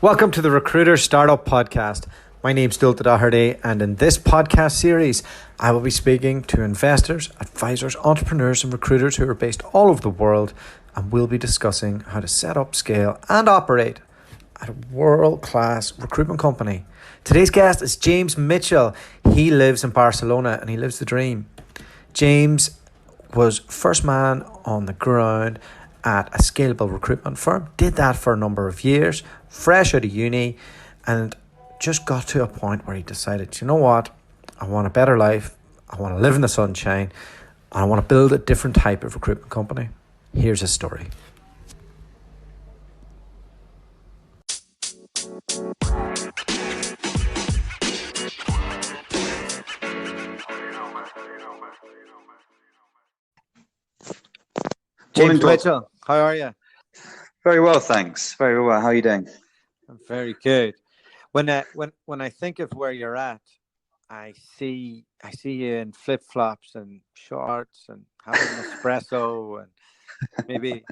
Welcome to the Recruiter Startup Podcast. My name's Dulta Doherty, and in this podcast series, I will be speaking to investors, advisors, entrepreneurs, and recruiters who are based all over the world, and we'll be discussing how to set up, scale, and operate at a world-class recruitment company. Today's guest is James Mitchell. He lives in Barcelona, and he lives the dream. James was first man on the ground at a scalable recruitment firm, did that for a number of years, fresh out of uni, and just got to a point where he decided, you know what, I want a better life, I want to live in the sunshine, and I want to build a different type of recruitment company. Here's his story. James Mitchell, how are you? Very well, thanks. Very well. How are you doing? I'm very good. When I think of where you're at, I see you in flip flops and shorts and having an espresso and maybe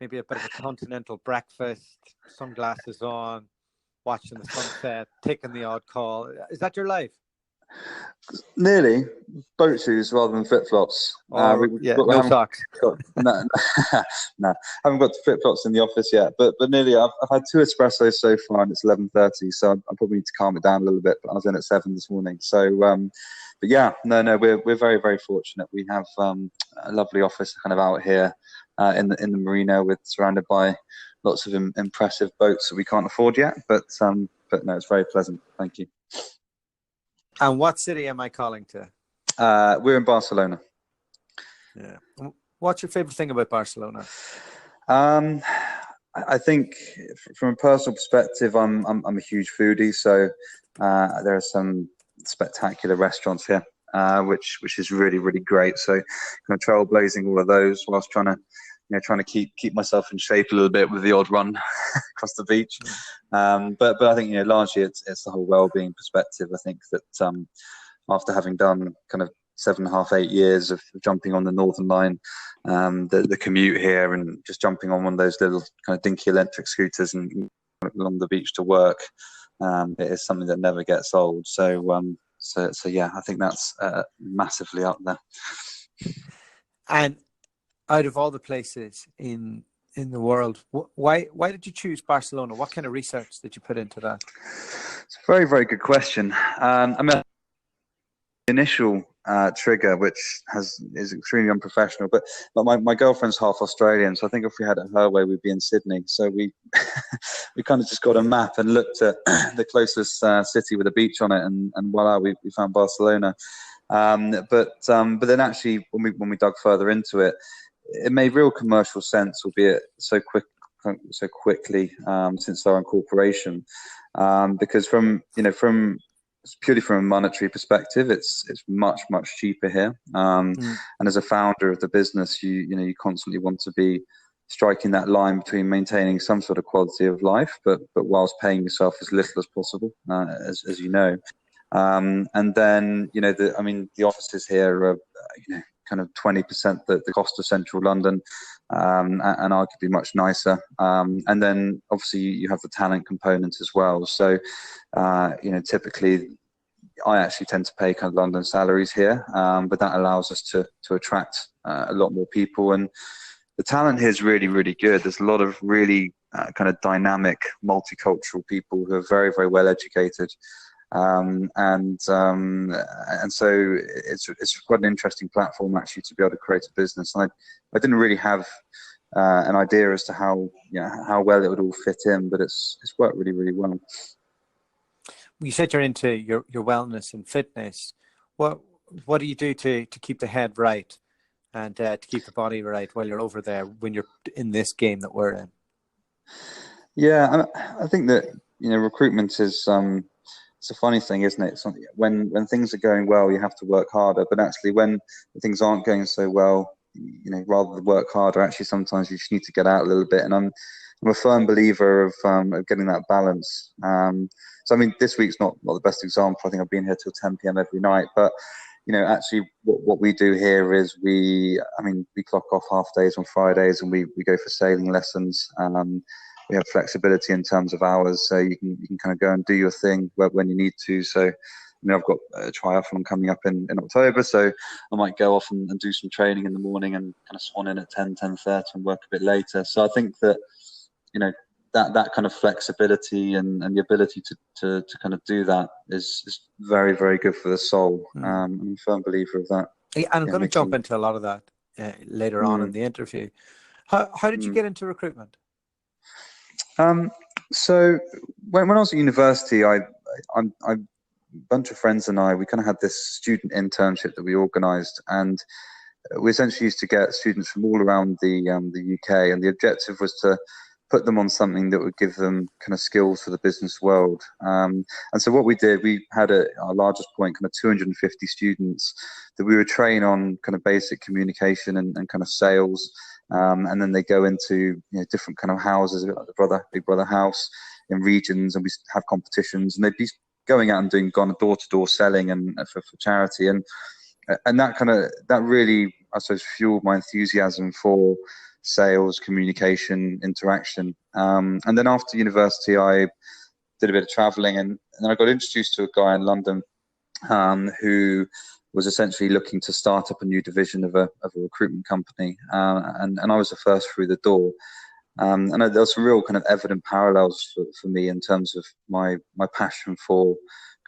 a bit of a continental breakfast, sunglasses on, watching the sunset, taking the odd call. Is that your life? Nearly. Boat shoes rather than flip flops. No socks. No, haven't got the flip flops in the office yet. But nearly. I've had 2 espressos so far, and it's 11:30. So I probably need to calm it down a little bit. But I was in at 7 this morning. So, but yeah, no, we're very, very fortunate. We have a lovely office kind of out here in the marina, surrounded by lots of impressive boats that we can't afford yet. But no, it's very pleasant. Thank you. And what city am I calling to? We're in Barcelona. Yeah. What's your favorite thing about Barcelona? I think from a personal perspective, I'm a huge foodie. So there are some spectacular restaurants here, which is really, really great. So kind of trailblazing all of those whilst trying to keep myself in shape a little bit with the odd run across the beach. But I think, largely it's the whole well-being perspective. I think that after having done kind of 7.5, 8 years of jumping on the Northern Line, the commute here and just jumping on one of those little kind of dinky electric scooters and along the beach to work, it is something that never gets old. So yeah, I think that's massively up there. And out of all the places in the world, why did you choose Barcelona? What kind of research did you put into that? It's a very, very good question. I mean, the initial trigger, which is extremely unprofessional, but my girlfriend's half Australian, so I think if we had it her way, we'd be in Sydney. So we kind of just got a map and looked at the closest city with a beach on it, and voila, we found Barcelona. But then actually, when we dug further into it, it made real commercial sense, albeit so quickly since our incorporation, because purely from a monetary perspective, it's much cheaper here. And as a founder of the business, you constantly want to be striking that line between maintaining some sort of quality of life, but whilst paying yourself as little as possible, as you know. And then the offices here are kind of 20% the cost of central London, and arguably much nicer. And then obviously you have the talent component as well. So, typically I actually tend to pay kind of London salaries here, but that allows us to attract a lot more people. And the talent here is really, really good. There's a lot of really kind of dynamic, multicultural people who are very, very well educated. And so it's quite an interesting platform actually to be able to create a business. And I didn't really have an idea as to how well it would all fit in, but it's worked really, really well. You said you're into your wellness and fitness. What do you do to keep the head right and to keep the body right while you're over there when you're in this game that we're in? Yeah, I think that recruitment is it's a funny thing, isn't it? When things are going well, you have to work harder. But actually, when things aren't going so well, rather than work harder, actually sometimes you just need to get out a little bit. And I'm a firm believer of getting that balance. So I mean, this week's not the best example. I think I've been here till 10 p.m. every night. But actually, what we do here is we clock off half days on Fridays, and we go for sailing lessons. we have flexibility in terms of hours, so you can kind of go and do your thing when you need to. So, I've got a triathlon coming up in October, so I might go off and do some training in the morning and kind of swan in at 10:30 and work a bit later. So I think that, that kind of flexibility and the ability to kind of do that is very, very good for the soul. I'm a firm believer of that. And I'm going to jump into a lot of that later on in the interview. How did you get into recruitment? So when I was at university, a bunch of friends and we kind of had this student internship that we organised, and we essentially used to get students from all around the UK, and the objective was to put them on something that would give them kind of skills for the business world. And so what we did, we had our largest point, kind of 250 students that we would train on kind of basic communication and kind of sales. And then they go into different kind of houses, like the Big Brother house in regions, and we have competitions, and they'd be going out and doing door-to-door selling and for charity. And that really, I suppose, fueled my enthusiasm for sales, communication, interaction. And then after university, I did a bit of traveling, and then I got introduced to a guy in London who was essentially looking to start up a new division of a recruitment company. And I was the first through the door. And there was some real kind of evident parallels for me in terms of my passion for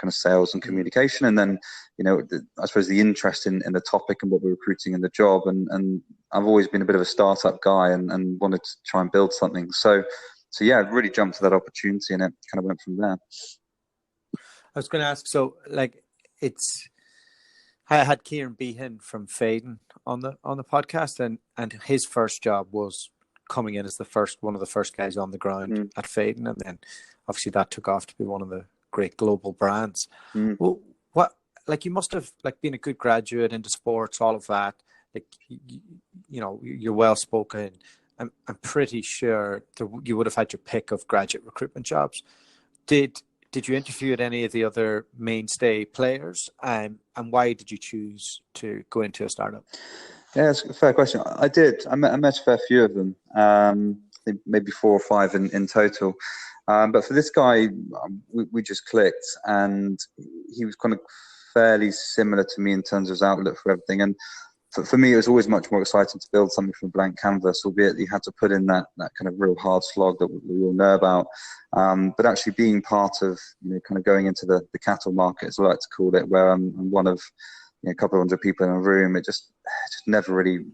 kind of sales and communication, and then I suppose the interest in the topic and what we're recruiting in the job, and I've always been a bit of a startup guy and wanted to try and build something. So yeah, I really jumped to that opportunity, and it kind of went from there. I was going to ask, so like I had Kieran Behan from Faden on the podcast, and his first job was coming in as one of the first guys on the ground at Faden, and then obviously that took off to be one of the great global brands. Well, you must have been a good graduate into sports, all of that. You're well spoken. I'm pretty sure you would have had your pick of graduate recruitment jobs. Did you interview at any of the other mainstay players? And why did you choose to go into a startup? Yeah, that's a fair question. I did. I met a fair few of them. I think maybe 4 or 5 in total. But for this guy, we just clicked, and he was kind of fairly similar to me in terms of his outlook for everything. And for me, it was always much more exciting to build something from a blank canvas, albeit you had to put in that kind of real hard slog that we all know about. But actually being part of, kind of going into the cattle market, as I like to call it, where I'm one of a couple of hundred people in a room, it just never really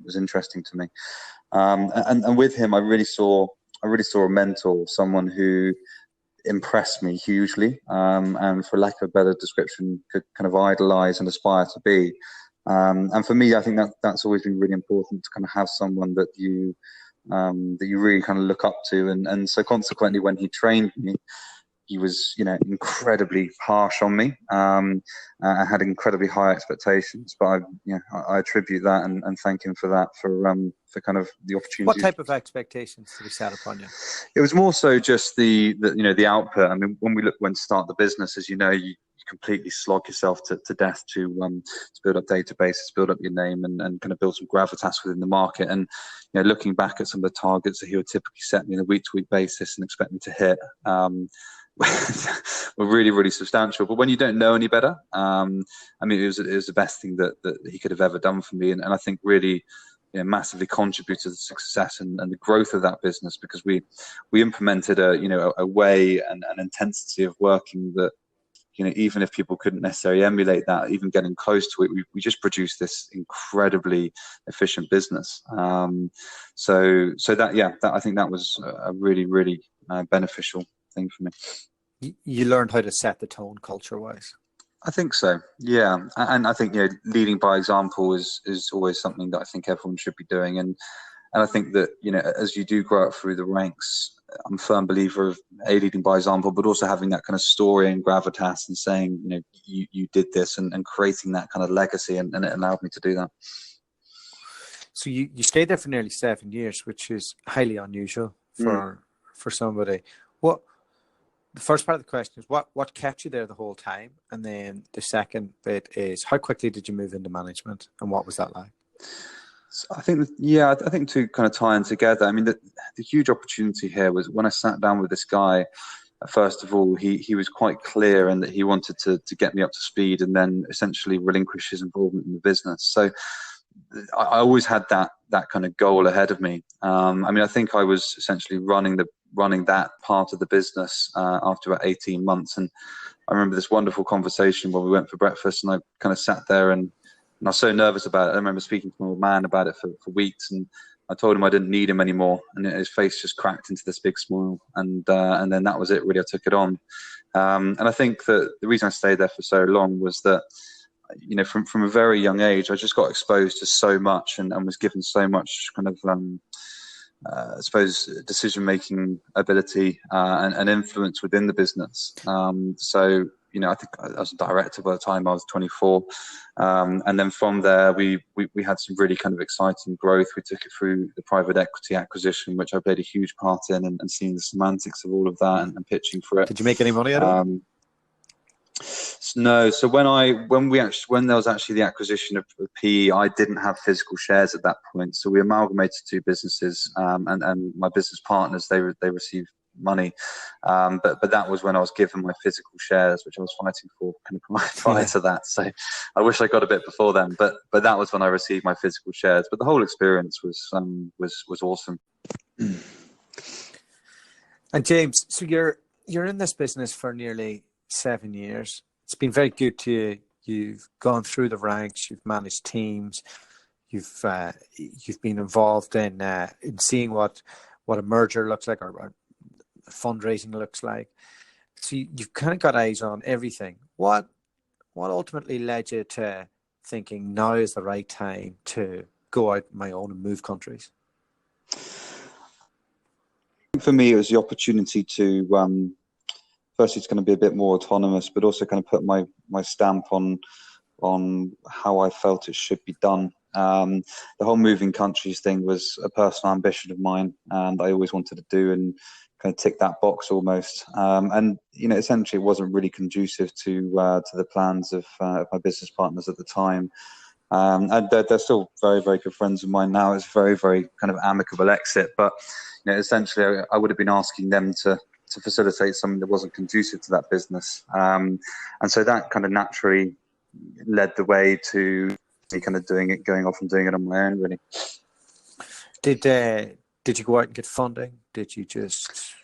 was interesting to me. And with him, I really saw a mentor, someone who impressed me hugely, and for lack of a better description, could kind of idolize and aspire to be. And for me, I think that's always been really important, to kind of have someone that you really kind of look up to. And so consequently, when he trained me, he was, incredibly harsh on me. I had incredibly high expectations, but I attribute that and thank him for that, for kind of the opportunity. What type of expectations did he set upon you? It was more so just the output. I mean, when to start the business, as you know, you completely slog yourself to death to build up databases, build up your name, and kind of build some gravitas within the market. And looking back at some of the targets that he would typically set me on a week-to-week basis and expect me to hit, were really, really substantial. But when you don't know any better, I mean, it was the best thing that he could have ever done for me, and I think really massively contributed to the success and the growth of that business, because we implemented a way and an intensity of working that even if people couldn't necessarily emulate that, even getting close to it, we just produced this incredibly efficient business. So that I think that was a really, really beneficial thing for me. You learned how to set the tone culture-wise. I think so, yeah. And I think leading by example is always something that I think everyone should be doing. And I think that as you do grow up through the ranks, I'm a firm believer of leading by example, but also having that kind of story and gravitas and saying you did this and creating that kind of legacy, and it allowed me to do that. So you stayed there for nearly 7 years, which is highly unusual for somebody. The first part of the question is what kept you there the whole time? And then the second bit is, how quickly did you move into management, and what was that like? I think, I think to kind of tie in together, I mean, the huge opportunity here was when I sat down with this guy. First of all, he was quite clear in that he wanted to get me up to speed and then essentially relinquish his involvement in the business. So I always had that kind of goal ahead of me. I mean, I think I was essentially running that part of the business after about 18 months. And I remember this wonderful conversation when we went for breakfast, and I kind of sat there and I was so nervous about it. I remember speaking to my old man about it for weeks, and I told him I didn't need him anymore, and his face just cracked into this big smile. And then that was it. Really, I took it on. And I think that the reason I stayed there for so long was that, you know, from a very young age, I just got exposed to so much and was given so much kind of, I suppose, decision-making ability and influence within the business. So, you know, I think I was a director by the time I was 24. And then from there, we had some really kind of exciting growth. We took it through the private equity acquisition, which I played a huge part in, and seeing the semantics of all of that and pitching for it. Did you make any money out of it? No. So when there was actually the acquisition of PE, I didn't have physical shares at that point. So we amalgamated two businesses, and my business partners, they received money, but that was when I was given my physical shares, which I was fighting for kind of prior to that. So I wish I got a bit before then, but that was when I received my physical shares. But the whole experience was awesome. And James, so you're in this business for nearly 7 years. It's been very good to you. You've gone through the ranks. You've managed teams. You've been involved in seeing what a merger looks like, or fundraising looks like. So you've kind of got eyes on everything. What ultimately led you to thinking now is the right time to go out on my own and move countries? For me, it was the opportunity to firstly, it's going to be a bit more autonomous, but also kind of put my stamp on how I felt it should be done. The whole moving countries thing was a personal ambition of mine, and I always wanted to do and kind of tick that box almost. And you know, essentially, it wasn't really conducive to the plans of my business partners at the time. And they're still very, very good friends of mine now. It's a very, very kind of amicable exit, but you know, essentially, I would have been asking them to facilitate something that wasn't conducive to that business. And so that kind of naturally led the way to me kind of going off and doing it on my own, really. Did you go out and get funding? Did you just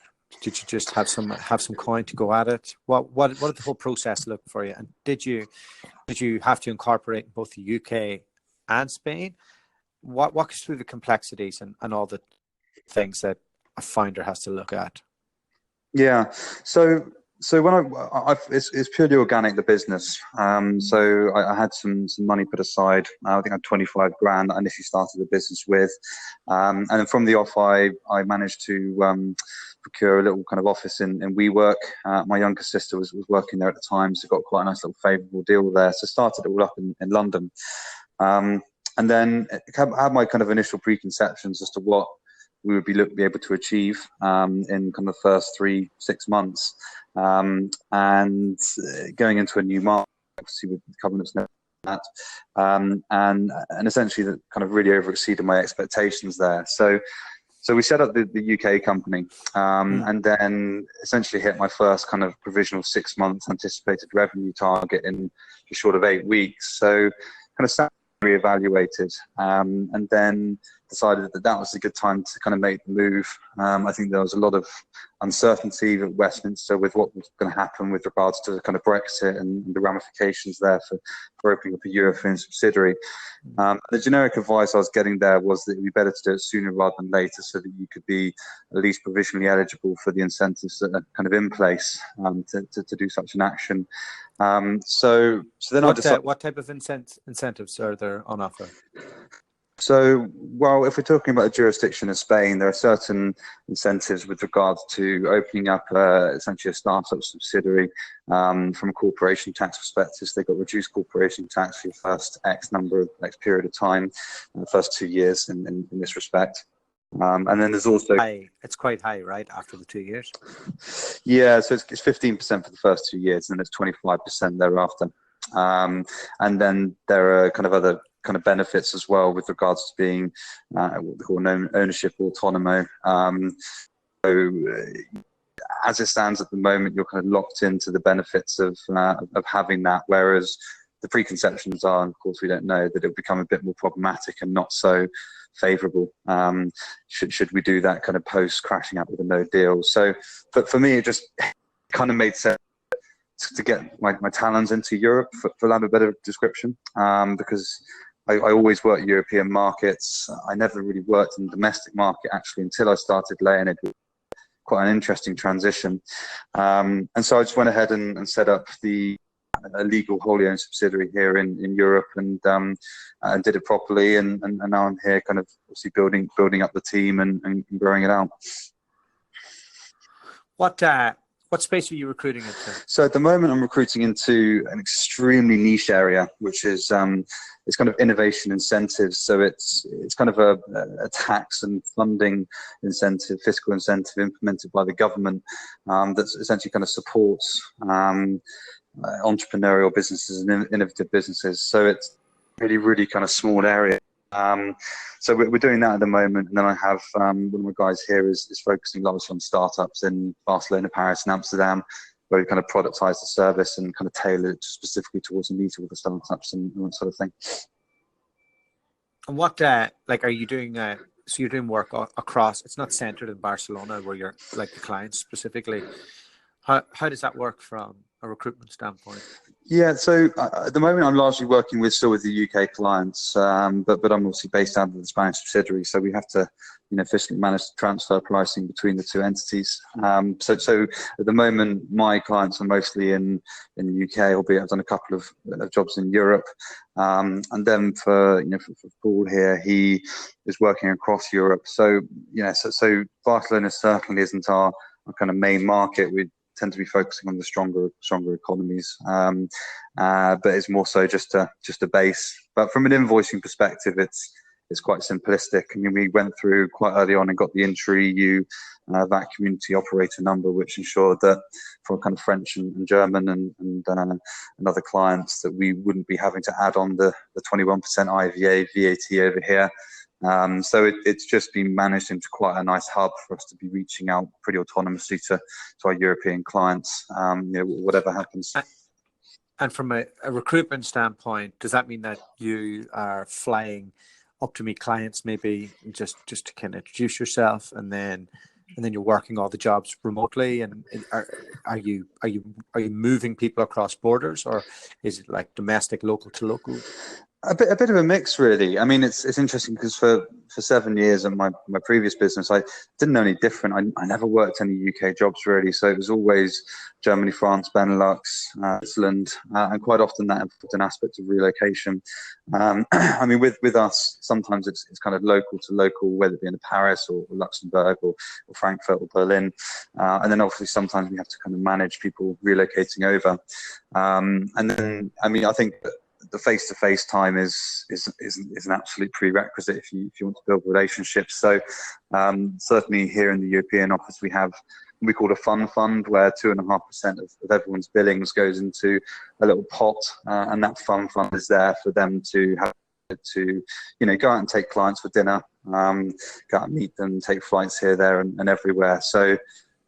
have some coin to go at it? What did the whole process look for you? And did you have to incorporate both the UK and Spain? Walk us through the complexities and all the things that a founder has to look at. Yeah. So when it's purely organic, the business. So I had some money put aside. I think I had 25 grand that I initially started the business with. And then from the off, I managed to procure a little kind of office in WeWork. My younger sister was working there at the time, so got quite a nice little favourable deal there. So started it all up in London. And then had my kind of initial preconceptions as to what we would be able to achieve in kind of the first 3-6 months. And going into a new market, obviously with covenants and that, and essentially that kind of really overexceeded my expectations there. So we set up the UK company, and then essentially hit my first kind of provisional 6 months anticipated revenue target in just short of 8 weeks. So kind of sat reevaluated, and then decided that was a good time to kind of make the move. I think there was a lot of uncertainty at Westminster with what was going to happen with regards to kind of Brexit and the ramifications there for opening up a European subsidiary. The generic advice I was getting there was that it would be better to do it sooner rather than later, so that you could be at least provisionally eligible for the incentives that are kind of in place to do such an action. So then I decided, what type of incentives are there on offer? So, well, if we're talking about the jurisdiction of Spain, there are certain incentives with regards to opening up essentially a startup subsidiary from a corporation tax perspective. So they've got reduced corporation tax for your first X period of time, the first 2 years in this respect. And then there's also it's quite high, right, after the 2 years? Yeah, so it's 15% for the first 2 years, and then it's 25% thereafter. And then there are kind of other kind of benefits as well with regards to being what they call ownership autonomo. So as it stands at the moment, you're kind of locked into the benefits of having that, whereas the preconceptions are, and of course we don't know, that it'll become a bit more problematic and not so favourable should we do that kind of post crashing out with a no deal. So but for me, it just kind of made sense to get my talons into Europe, for lack of a better description, because I always worked European markets. I never really worked in the domestic market actually until I started laying it. Quite an interesting transition. And so I just went ahead and set up a legal wholly owned subsidiary here in Europe, and did it properly. And now I'm here kind of obviously building up the team and growing it out. What space are you recruiting into? So at the moment, I'm recruiting into an extremely niche area, which is it's kind of innovation incentives. So it's kind of a tax and funding incentive, fiscal incentive implemented by the government that essentially kind of supports entrepreneurial businesses and innovative businesses. So it's really, really kind of small area. So we're doing that at the moment, and then I have one of my guys here is focusing largely on startups in Barcelona, Paris, and Amsterdam, where we kind of productize the service and kind of tailor it specifically towards the needs of the startups and that sort of thing. And what are you doing? So you're doing work across. It's not centered in Barcelona where you're like the clients specifically. How does that work from a recruitment standpoint? Yeah, so at the moment I'm largely working still with the UK clients, but I'm obviously based out of the Spanish subsidiary, so we have to efficiently manage the transfer pricing between the two entities. So at the moment my clients are mostly in the UK, albeit I've done a couple of jobs in Europe, and then for Paul here, he is working across Europe. So so Barcelona certainly isn't our kind of main market. We tend to be focusing on the stronger economies, but it's more so just a base. But from an invoicing perspective, it's quite simplistic. I mean, we went through quite early on and got the intra-EU VAT community operator number, which ensured that for kind of French and German and other clients that we wouldn't be having to add on the 21% IVA VAT over here. So it's just been managed into quite a nice hub for us to be reaching out pretty autonomously to our European clients, whatever happens. And from a recruitment standpoint, does that mean that you are flying up to meet clients, maybe just to kind of introduce yourself, and then you're working all the jobs remotely? And are you moving people across borders, or is it like domestic, local to local? A bit of a mix, really. I mean, it's interesting because for 7 years in my previous business, I didn't know any different. I never worked any UK jobs, really. So it was always Germany, France, Benelux, Switzerland, and quite often that involved an aspect of relocation. I mean, with us, sometimes it's kind of local to local, whether it be in Paris or Luxembourg or Frankfurt or Berlin. And then obviously sometimes we have to kind of manage people relocating over. And then, I mean, I think the face-to-face time is an absolute prerequisite if you want to build relationships. So certainly here in the European office, we have what we call a fund, where 2.5% of everyone's billings goes into a little pot, and that fund is there for them to have to go out and take clients for dinner, go out and meet them, take flights here, there, and everywhere. So.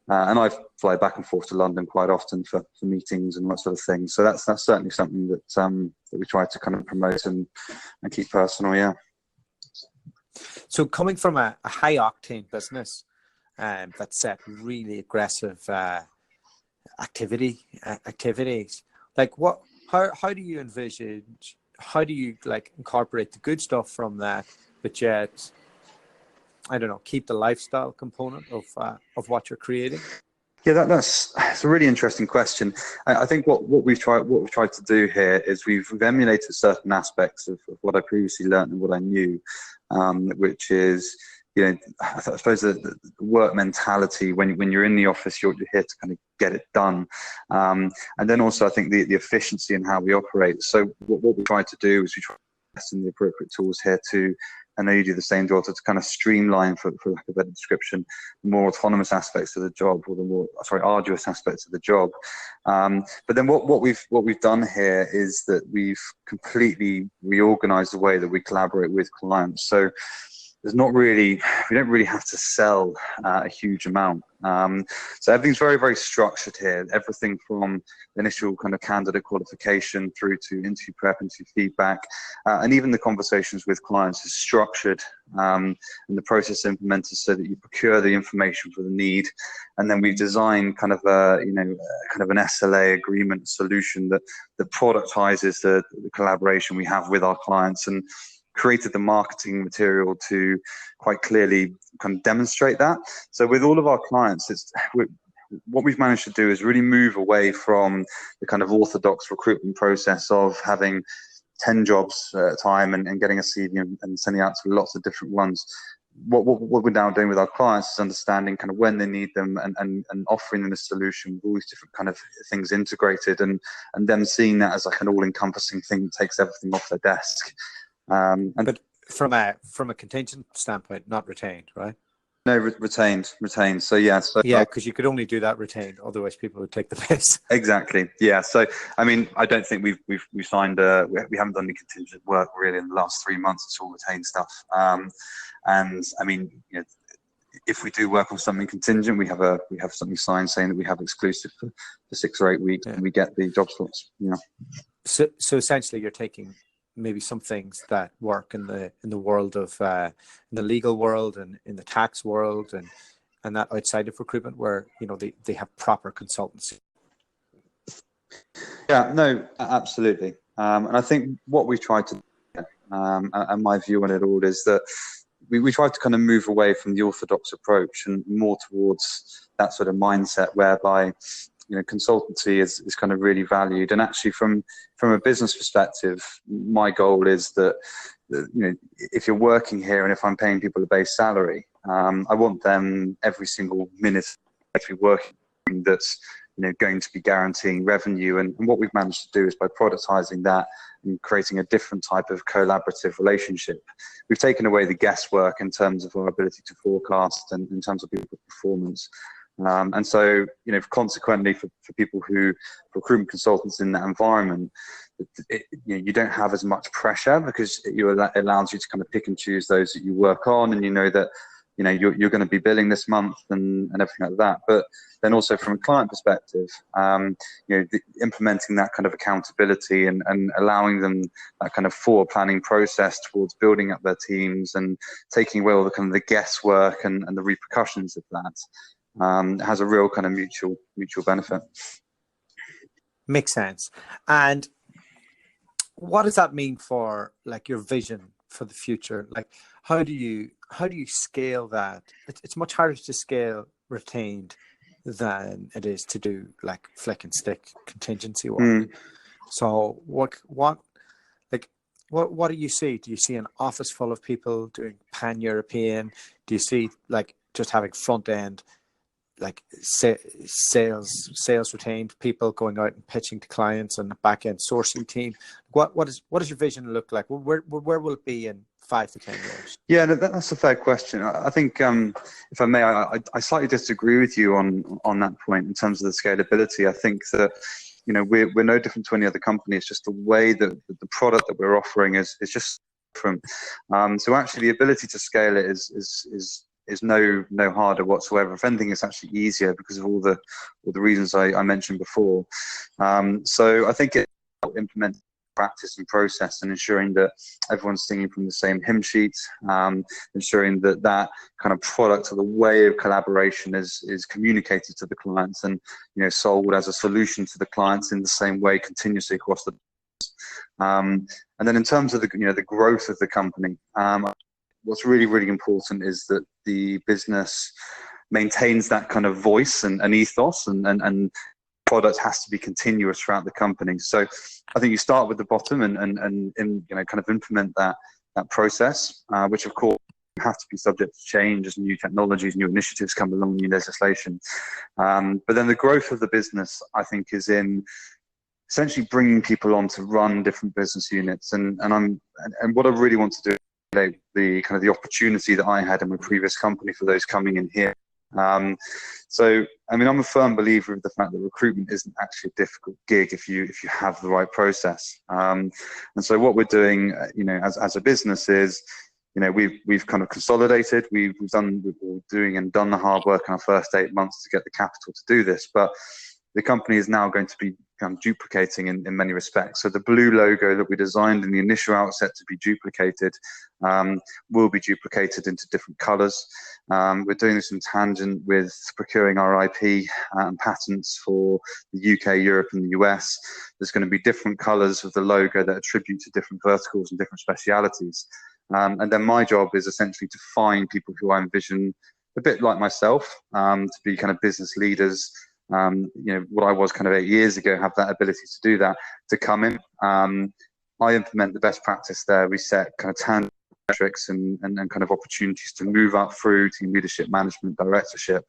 And I fly back and forth to London quite often for meetings and that sort of thing. So that's certainly something that we try to kind of promote and keep personal. Yeah. So coming from a high octane business that set really aggressive activities, like how do you envisage? How do you incorporate the good stuff from that, but yet, I don't know, keep the lifestyle component of what you're creating? Yeah, that's a really interesting question. I think what we've tried to do here is we've emulated certain aspects of what I previously learned and what I knew, which is I suppose the work mentality when you're in the office, you're here to kind of get it done, and then also I think the efficiency in how we operate. So what we try to do is we try to invest in the appropriate tools here to I know you do the same, Joel, to kind of streamline, for lack of a better description, the more autonomous aspects of the job, or the more, arduous aspects of the job. But then what we've done here is that we've completely reorganized the way that we collaborate with clients. So we don't really have to sell a huge amount. So everything's very, very structured here. Everything from initial kind of candidate qualification through to interview prep, interview feedback, and even the conversations with clients is structured, and the process implemented so that you procure the information for the need, and then we've designed kind of an SLA agreement solution that productizes the collaboration we have with our clients, and created the marketing material to quite clearly kind of demonstrate that. So with all of our clients, what we've managed to do is really move away from the kind of orthodox recruitment process of having 10 jobs at a time and getting a CV and sending out to lots of different ones. What we're now doing with our clients is understanding kind of when they need them and offering them a solution with all these different kind of things integrated, and them seeing that as like an all-encompassing thing that takes everything off their desk. But from a contingent standpoint, not retained, right? No, retained. So yeah, because you could only do that retained, otherwise people would take the piss. Exactly. Yeah. So I mean, I don't think we've signed. We haven't done any contingent work really in the last 3 months. It's all retained stuff. And I mean, if we do work on something contingent, we have something signed saying that we have exclusive for 6 or 8 weeks, and we get the job slots. So essentially, you're taking maybe some things that work in the world of in the legal world and in the tax world and that outside of recruitment, where they have proper consultancy. Yeah, no, absolutely. And I think what we tried to do, and my view on it all, is that we tried to kind of move away from the orthodox approach and more towards that sort of mindset whereby consultancy is kind of really valued. And actually from a business perspective, my goal is that, if you're working here and if I'm paying people a base salary, I want them every single minute to be working that's, going to be guaranteeing revenue. And what we've managed to do is by productizing that and creating a different type of collaborative relationship, we've taken away the guesswork in terms of our ability to forecast and in terms of people's performance. And so, consequently, for people for recruitment consultants in that environment, you don't have as much pressure because it allows you to kind of pick and choose those that you work on, and that you're going to be billing this month and everything like that. But then also from a client perspective, implementing that kind of accountability and allowing them that kind of forward planning process towards building up their teams and taking away all the kind of the guesswork and the repercussions of that. Has a real kind of mutual benefit. Makes sense. And what does that mean for like your vision for the future? Like, how do you scale that? It's much harder to scale retained than it is to do like flick and stick contingency work. So what do you see? Do you see an office full of people doing pan-European? Do you see like just having front end, like sales retained people going out and pitching to clients, and a back end sourcing team? What does your vision look like? Where will it be in 5 to 10 years? Yeah, no, that's a fair question. I think, if I may, I slightly disagree with you on that point in terms of the scalability. I think that we're no different to any other company. It's just the way that the product that we're offering is just different. So actually, the ability to scale it is no harder whatsoever. If anything, it's actually easier because of all the reasons I mentioned before. So I think it implements practice and process and ensuring that everyone's singing from the same hymn sheet, ensuring that kind of product or the way of collaboration is communicated to the clients and sold as a solution to the clients in the same way continuously across the and then in terms of the growth of the company, what's really, really important is that the business maintains that kind of voice and ethos, and product has to be continuous throughout the company. So I think you start with the bottom and kind of implement that process, which of course have to be subject to change as new technologies, new initiatives come along, new legislation. But then the growth of the business, I think, is in essentially bringing people on to run different business units. And what I really want to do the kind of the opportunity that I had in my previous company for those coming in here. So, I mean, I'm a firm believer of the fact that recruitment isn't actually a difficult gig if you have the right process. And so, what we're doing, as a business is, we've kind of consolidated. We're doing and done the hard work in our first 8 months to get the capital to do this, but the company is now going to be duplicating in many respects. So the blue logo that we designed in the initial outset to be duplicated will be duplicated into different colors. We're doing this in tangent with procuring our IP and patents for the UK, Europe, and the US. There's going to be different colors of the logo that attribute to different verticals and different specialities. And then my job is essentially to find people who I envision a bit like myself to be kind of business leaders. What I was kind of 8 years ago, have that ability to do that, to come in. I implement the best practice there. We set kind of tangible metrics and kind of opportunities to move up through team leadership, management, directorship.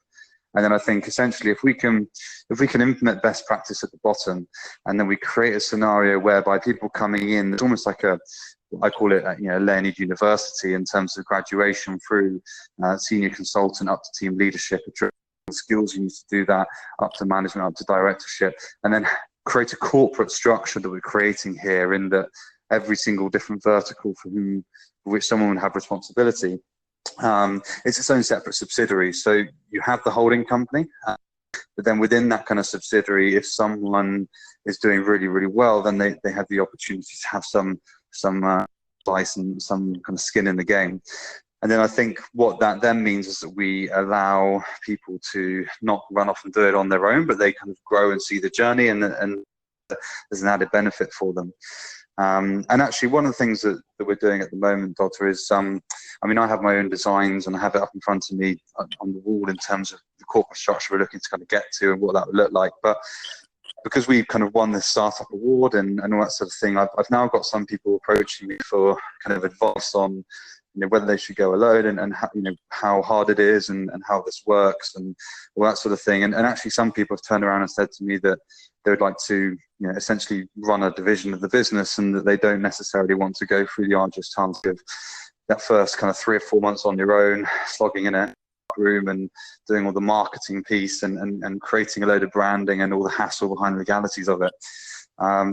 And then I think essentially if we can implement best practice at the bottom, and then we create a scenario whereby people coming in, it's almost like I call it Leonid University in terms of graduation through senior consultant up to team leadership, skills you need to do that, up to management, up to directorship, and then create a corporate structure that we're creating here, in that every single different vertical for which someone would have responsibility, it's its own separate subsidiary. So you have the holding company, but then within that kind of subsidiary, if someone is doing really, really well, then they have the opportunity to have some slice and some kind of skin in the game. And then I think what that then means is that we allow people to not run off and do it on their own, but they kind of grow and see the journey, and there's an added benefit for them. And actually, one of the things that we're doing at the moment, Dr., is, I have my own designs, and I have it up in front of me on the wall in terms of the corporate structure we're looking to kind of get to and what that would look like. But because we've kind of won this startup award and all that sort of thing, I've now got some people approaching me for kind of advice on whether they should go alone and how hard it is and how this works and all that sort of thing. And actually some people have turned around and said to me that they would like to essentially run a division of the business, and that they don't necessarily want to go through the arduous task of that first kind of 3 or 4 months on your own, slogging in a room and doing all the marketing piece and creating a load of branding and all the hassle behind the legalities of it.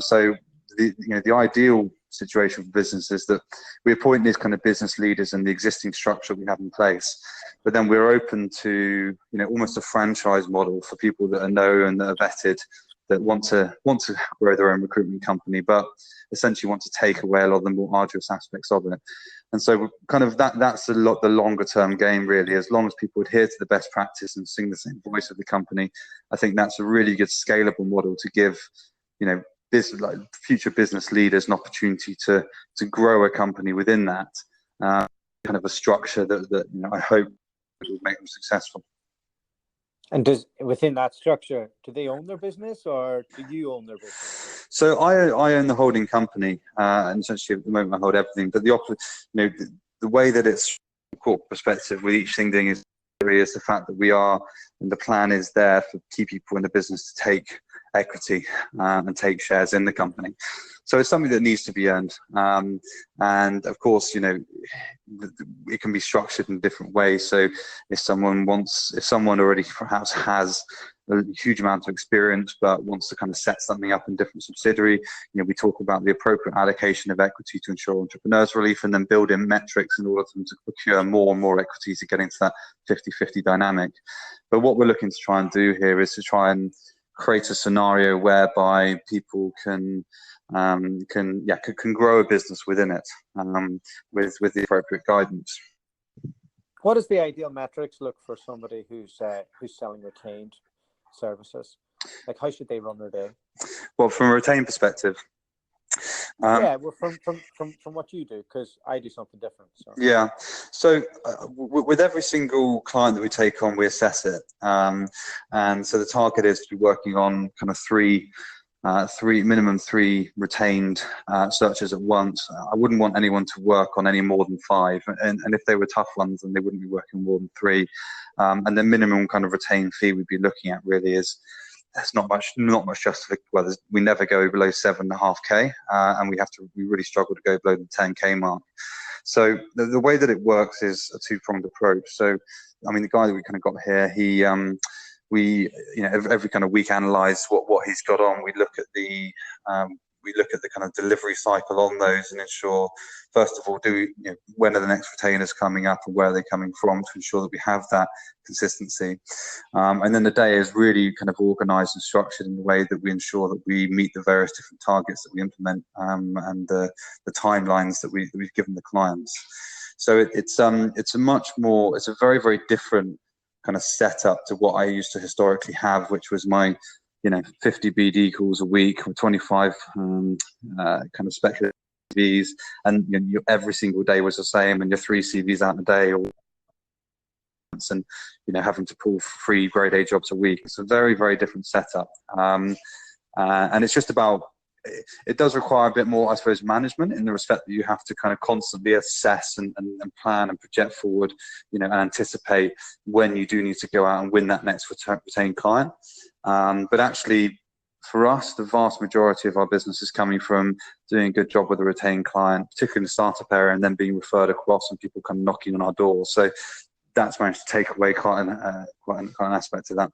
So the ideal situation for business is that we appoint these kind of business leaders in the existing structure we have in place, but then we're open to almost a franchise model for people that are known and that are vetted, that want to grow their own recruitment company, but essentially want to take away a lot of the more arduous aspects of it. And so kind of that's the longer term game, really. As long as people adhere to the best practice and sing the same voice of the company, I think that's a really good scalable model to give future business leaders an opportunity to grow a company within that kind of a structure that I hope will make them successful. And within that structure, do they own their business, or do you own their business? So I own the holding company, and essentially at the moment I hold everything. But the way that it's from a corporate perspective, with each thing doing is the fact that we are, and the plan is there for key people in the business to take equity and take shares in the company. So it's something that needs to be earned. And of course, it can be structured in different ways. So if someone already perhaps has a huge amount of experience but wants to kind of set something up in different subsidiary, we talk about the appropriate allocation of equity to ensure entrepreneurs relief, and then build in metrics in order for them to procure more and more equity to get into that 50-50 dynamic. But what we're looking to try and do here is to try and create a scenario whereby people can grow a business within it with the appropriate guidance. What does the ideal metrics look for somebody who's selling retained services? Like, how should they run their day? Well, from a retained perspective. From what you do, because I do something different. So. Yeah. So with every single client that we take on, we assess it, and so the target is to be working on kind of minimum three retained searches at once. I wouldn't want anyone to work on any more than 5, and if they were tough ones, then they wouldn't be working more than 3. And the minimum kind of retained fee we'd be looking at really is there's not much justification. Well, we never go below 7.5K, and we really struggle to go below the 10K mark. So the way that it works is a two-pronged approach. So, I mean, the guy that we kind of got here, we every kind of week analyze what he's got on. We look at the kind of delivery cycle on those and ensure, first of all, when are the next retainers coming up and where are they coming from, to ensure that we have that consistency. And then the day is really kind of organized and structured in the way that we ensure that we meet the various different targets that we implement, and the timelines that we've given the clients. So it's a very, very different kind of setup to what I used to historically have, which was my 50 BD calls a week, or 25 kind of speculative CVs, and every single day was the same, and your 3 CVs out in a day, and having to pull 3 grade A jobs a week. It's a very, very different setup, and it's just about. It does require a bit more, I suppose, management, in the respect that you have to kind of constantly assess and plan and project forward, and anticipate when you do need to go out and win that next retained client. But actually, for us, the vast majority of our business is coming from doing a good job with a retained client, particularly in the startup area, and then being referred across and people come knocking on our doors. So that's managed to take away quite an aspect of that.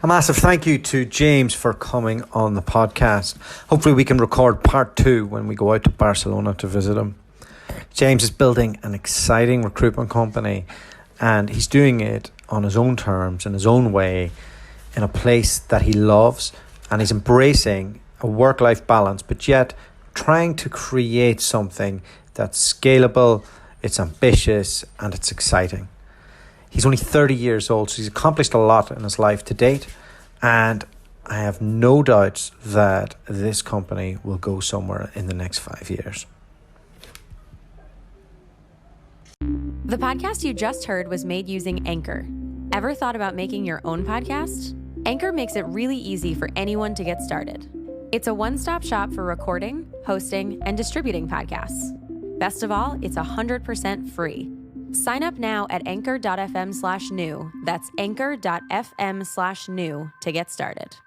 A massive thank you to James for coming on the podcast. Hopefully we can record part 2 when we go out to Barcelona to visit him. James is building an exciting recruitment company, and he's doing it on his own terms, in his own way, in a place that he loves, and he's embracing a work-life balance, but yet trying to create something that's scalable, it's ambitious, and it's exciting. He's only 30 years old, so he's accomplished a lot in his life to date, and I have no doubts that this company will go somewhere in the next 5 years. The podcast you just heard was made using Anchor. Ever thought about making your own podcast? Anchor makes it really easy for anyone to get started. It's a one-stop shop for recording, hosting, and distributing podcasts. Best of all, it's 100% free. Sign up now at anchor.fm/new. That's anchor.fm/new to get started.